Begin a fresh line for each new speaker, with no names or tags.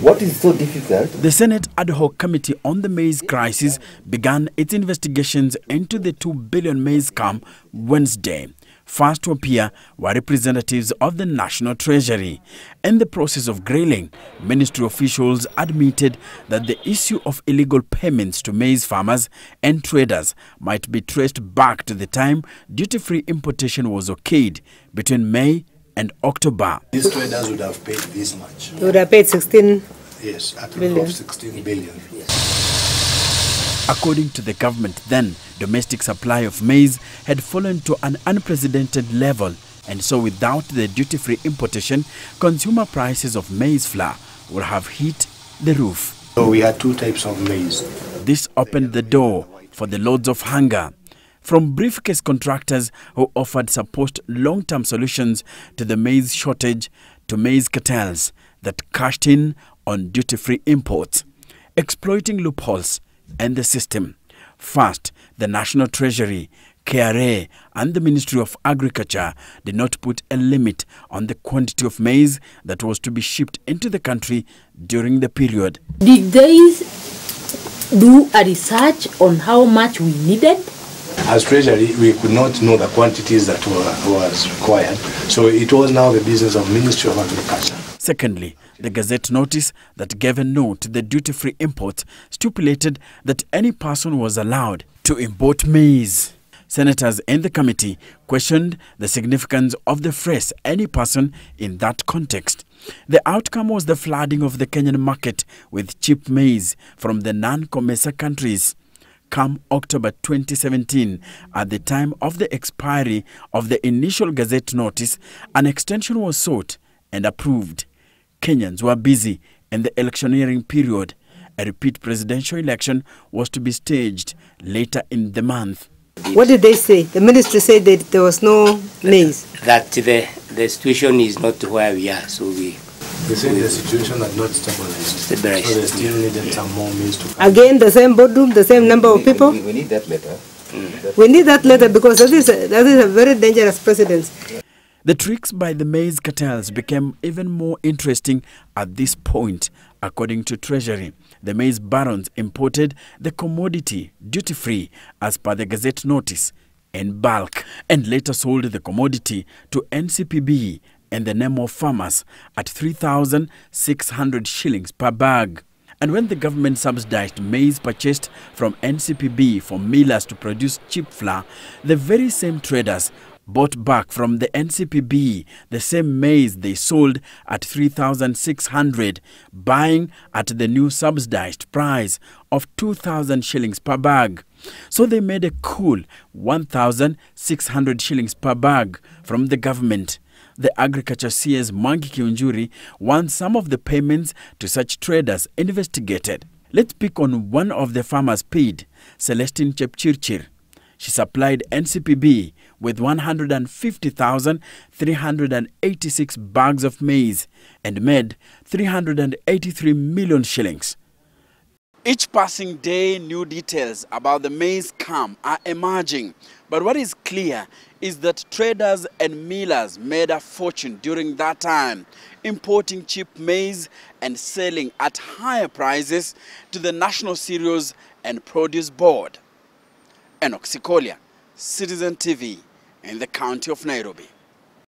What is so difficult?
The Senate Ad Hoc Committee on the Maize Crisis began its investigations into the 2 billion maize scam Wednesday. First to appear were representatives of the National Treasury. In the process of grilling, ministry officials admitted that the issue of illegal payments to maize farmers and traders might be traced back to the time duty-free importation was okayed between May and October.
These traders would have paid this much.
They would have paid 16
Yes, at
billion.
of 16 billion.
According to the government then, domestic supply of maize had fallen to an unprecedented level, and so without the duty-free importation, consumer prices of maize flour would have hit the roof.
So we had two types of maize.
This opened the door for the lords of hunger, from briefcase contractors who offered supposed long-term solutions to the maize shortage to maize cartels that cashed in on duty-free imports, exploiting loopholes and the system. First, the National Treasury, KRA and the Ministry of Agriculture did not put a limit on the quantity of maize that was to be shipped into the country during the period.
Did they do a research on how much we needed?
As Treasury, we could not know the quantities that was required. So it was now the business of Ministry of Agriculture.
Secondly, the Gazette notice that gave a no to the duty-free imports stipulated that any person was allowed to import maize. Senators in the committee questioned the significance of the phrase "any person" in that context. The outcome was the flooding of the Kenyan market with cheap maize from the non-COMESA countries. Come October 2017, at the time of the expiry of the initial Gazette notice, an extension was sought and approved. Kenyans were busy in the electioneering period. A repeat presidential election was to be staged later in the month.
What did they say? The ministry said that there was no maize.
That the situation is not where we are, so
They said the situation had not stabilized. So they still needed some more maize to come.
Again, the same boardroom, the same number of people.
We need that letter.
We need that letter because that is a very dangerous precedent.
The tricks by the maize cartels became even more interesting at this point. According to Treasury, the maize barons imported the commodity duty-free as per the Gazette notice in bulk and later sold the commodity to NCPB in the name of farmers at 3,600 shillings per bag. And when the government subsidized maize purchased from NCPB for millers to produce cheap flour, the very same traders bought back from the NCPB the same maize they sold at 3,600, buying at the new subsidized price of 2,000 shillings per bag. So they made a cool 1,600 shillings per bag from the government. The Agriculture CS Mwangi Kiunjuri wants some of the payments to such traders investigated. Let's pick on one of the farmers paid, Celestine Chepchirchir. She supplied NCPB with 150,386 bags of maize and made 383 million shillings. Each passing day, new details about the maize scam are emerging. But what is clear is that traders and millers made a fortune during that time, importing cheap maize and selling at higher prices to the National Cereals and Produce Board. Enoch Sikolia, Citizen TV, in the county of Nairobi.